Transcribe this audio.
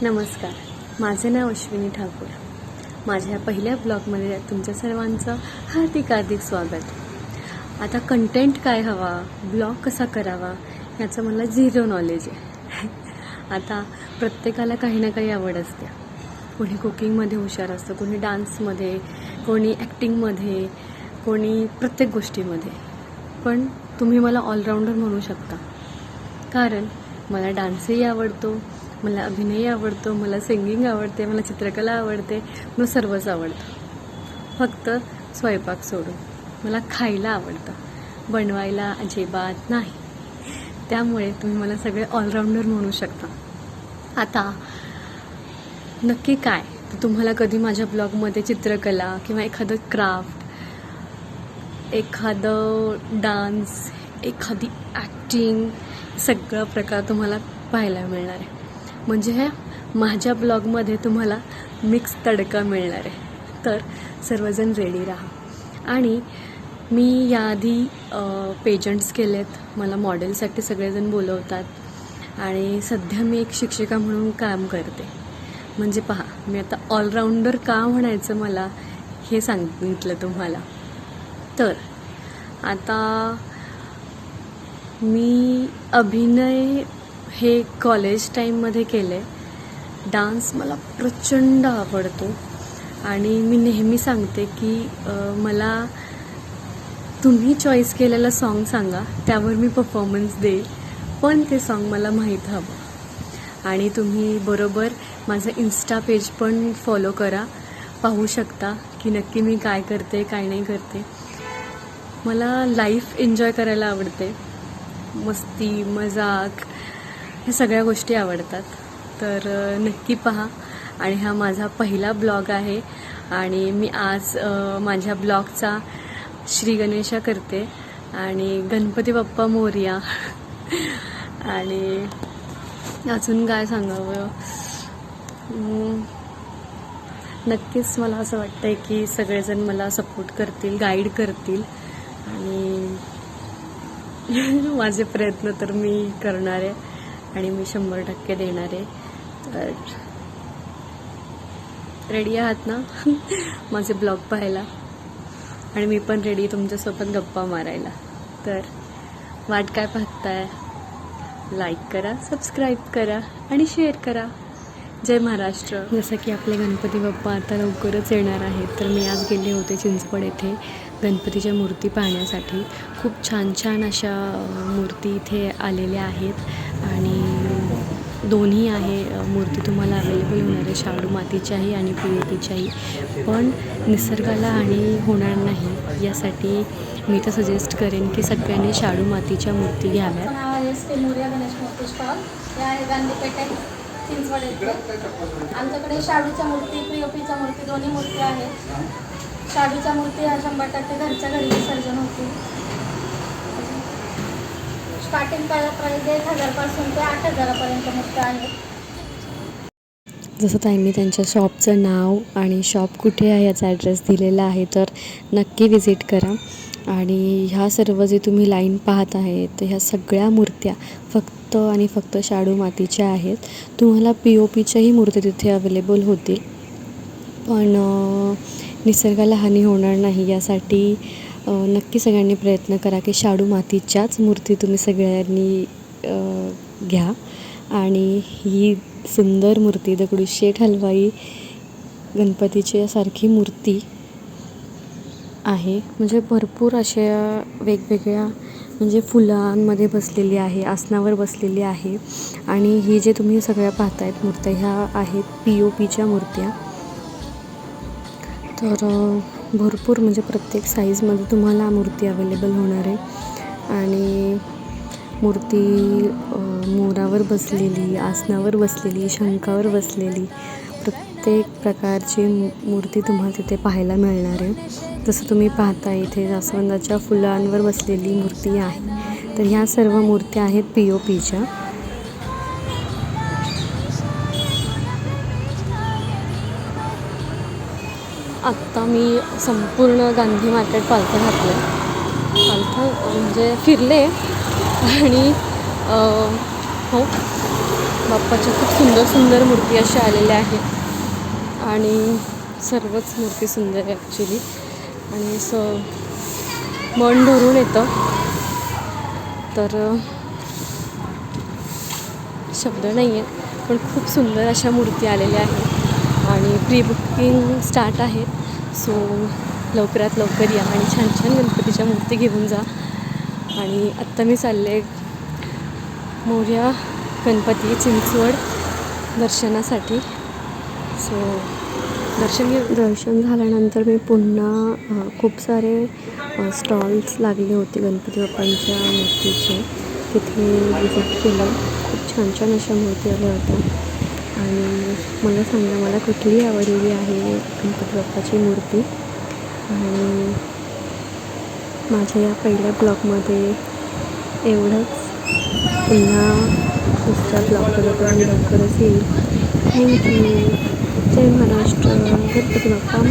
नमस्कार, माझे नाव अश्विनी ठाकूर. माझ्या पहिल्या ब्लॉगमध्ये तुमच्या सर्वांचं हार्दिक स्वागत. आता कंटेंट काय हवा, ब्लॉग कसा करावा याचं मला झिरो नॉलेज आहे. आता प्रत्येकाला काही ना काही आवड असते. कोणी कुकिंगमध्ये हुशार असतं, कोणी डान्समध्ये, कोणी ॲक्टिंगमध्ये, कोणी प्रत्येक गोष्टीमध्ये. पण तुम्ही मला ऑलराऊंडर म्हणू शकता, कारण मला डान्सही आवडतो, मला अभिनय आवडतो, मला सिंगिंग आवडते, मला चित्रकला आवडते, मला सर्वच आवडतं. फक्त स्वयंपाक सोडून मला खायला आवडतं, बनवायला अजिबात नाही. त्यामुळे तुम्ही मला सगळे ऑलराऊंडर म्हणू शकता. आता नक्की काय, तर तुम्हाला कधी माझ्या ब्लॉगमध्ये चित्रकला किंवा एखादं क्राफ्ट, एखादं डान्स, एखादी ॲक्टिंग, सगळं प्रकार तुम्हाला पाहायला मिळणार आहे. म्हणजे ह्या माझ्या ब्लॉगमध्ये तुम्हाला मिक्स तडका मिळणार आहे. तर सर्वजण रेडी राहा. आणि मी याआधी पेजंट्स केलेत, मला मॉडेलसाठी सगळेजण बोलवतात, आणि सध्या मी एक शिक्षिका म्हणून काम करते. म्हणजे पहा, मी आता ऑलराऊंडर का म्हणायचं मला हे सांगितलं तुम्हाला. तर आता मी अभिनय हे कॉलेज टाईममध्ये केलं आहे. डान्स मला प्रचंड आवडतो, आणि मी नेहमी सांगते की मला तुम्ही चॉईस केलेलं सॉन्ग सांगा, त्यावर मी परफॉर्मन्स देईल, पण ते सॉन्ग मला माहीत हवं. आणि तुम्ही बरोबर माझं इन्स्टा पेज पण फॉलो करा, पाहू शकता की नक्की मी काय करते, काय नाही करते. मला लाईफ एन्जॉय करायला आवडते, मस्ती मजाक हे सगळ्या गोष्टी आवडतात. तर नक्की पहा. आणि हा माझा पहिला ब्लॉग आहे, आणि मी आज माझ्या ब्लॉगचा श्री गणेशा करते, आणि गणपती बाप्पा मोरया. आणि अजून काय सांगावं, नक्कीच मला असं वाटतं आहे की सगळेजण मला सपोर्ट करतील, गाईड करतील, आणि माझे प्रयत्न तर मी करणार आहे, आणि मी 100% देणार आहे. तर रेडी आहात ना माझे ब्लॉग पाहायला? आणि मी पण रेडी तुमच्यासोबत गप्पा मारायला. तर वाट काय पाहताय? लाईक करा, सबस्क्राईब करा आणि शेअर करा. जय महाराष्ट्र. जसं की आपले गणपती बाप्पा आता लवकरच येणार आहेत, तर मी आज गेले होते चिंचवड येथे गणपतीच्या मूर्ती पाहण्यासाठी. खूप छान छान अशा मूर्ती इथे आलेल्या आहेत, आणि दोन्ही आहे मूर्ती तुम्हाला अवेलेबल होणार आहे, शाडू मातीच्याही आणि POPच्याही. पण निसर्गाला हानी होणार नाही यासाठी मी तर सजेस्ट करेन की सगळ्यांनी शाडू मातीच्या मूर्ती घ्याव्यात. चिंचवड येथे आमच्याकडे शाडूच्या मूर्ती, POPच्या मूर्ती, दोन्ही मूर्ती आहेत. शाडूच्या मूर्ती ह्या 100% घरच्या घरी विसर्जन होते. स्टार्टिंग प्राईस 1,000 पासून ते 8,000पर्यंत मूर्ती आहेत. जसं ताईंनी त्यांच्या शॉपचं नाव आणि शॉप कुठे आहे याचा ॲड्रेस दिलेला आहे, तर नक्की विजिट करा. आणि ह्या सर्व जे तुम्ही लाईन पाहत आहे, तर ह्या सगळ्या मूर्त्या फक्त आणि फक्त शाडू मातीच्या आहेत. तुम्हाला POPच्याही मूर्ती तिथे अवेलेबल होतील, पण निसर्गाला हानी होणार नाही यासाठी नक्की सगळ्यांनी प्रयत्न करा की शाडू मातीच्याच मूर्ती तुम्ही सगळ्यांनी घ्या. आणि ही सुंदर मूर्ती दगडूशेठ हलवाई गणपतीच्या सारखी मूर्ती आहे. म्हणजे भरपूर अशा वेगवेगळ्या, म्हणजे फुलांमध्ये बसलेली आहे, आसनावर बसलेली आहे. आणि ही जे तुम्ही सगळ्या पाहतायत मूर्त्या, ह्या आहेत POPच्या मूर्त्या. तर भरपूर, म्हणजे प्रत्येक साईजमध्ये तुम्हाला मूर्ती अवेलेबल होणार आहे. आणि मूर्ती मोरावर बसलेली, आसनावर बसलेली, शंखावर बसलेली, प्रत्येक प्रकारची मूर्ती तुम्हाला तिथे पाहायला मिळणार आहे. जसं तुम्ही पाहता इथे जास्वंदाच्या फुलांवर बसलेली मूर्ती आहे. तर ह्या सर्व मूर्त्या आहेत POPच्या. आत्ता मी संपूर्ण गांधी मार्केट पालथं घातलं, पालथं म्हणजे फिरले. आणि हो, बाप्पाच्या खूप सुंदर सुंदर मूर्ती अशा आलेल्या आहेत आणि सर्वच मूर्ती सुंदर आहे ॲक्च्युली. आणि असं मन भरून येतं. तर शब्द नाही आहेत, पण खूप सुंदर अशा मूर्ती आलेल्या आहेत आणि प्री बुकिंग स्टार्ट आहेत. सो लवकरात लवकर या आणि छान छान गणपतीच्या मूर्ती घेऊन जा. आणि आत्ता मी चालले मोरया गणपती चिंचवड दर्शनासाठी. सो दर्शन झाल्यानंतर मी पुन्हा खूप सारे स्टॉल्स लागले होते गणपती बाप्पांच्या मूर्तीचे, तिथे विजिट केलं. खूप छान छान अशा मूर्ती आल्या होत्या आणि मला सांगा मला कुठली आवडलेली आहे गणपती बाप्पाची मूर्ती. आणि माझ्या या पहिल्या ब्लॉगमध्ये एवढंच. पुन्हा दुसऱ्या ब्लॉगमध्ये लवकरच येईल. थँक्यू. जय महाराष्ट्र. गणपती बाप्पा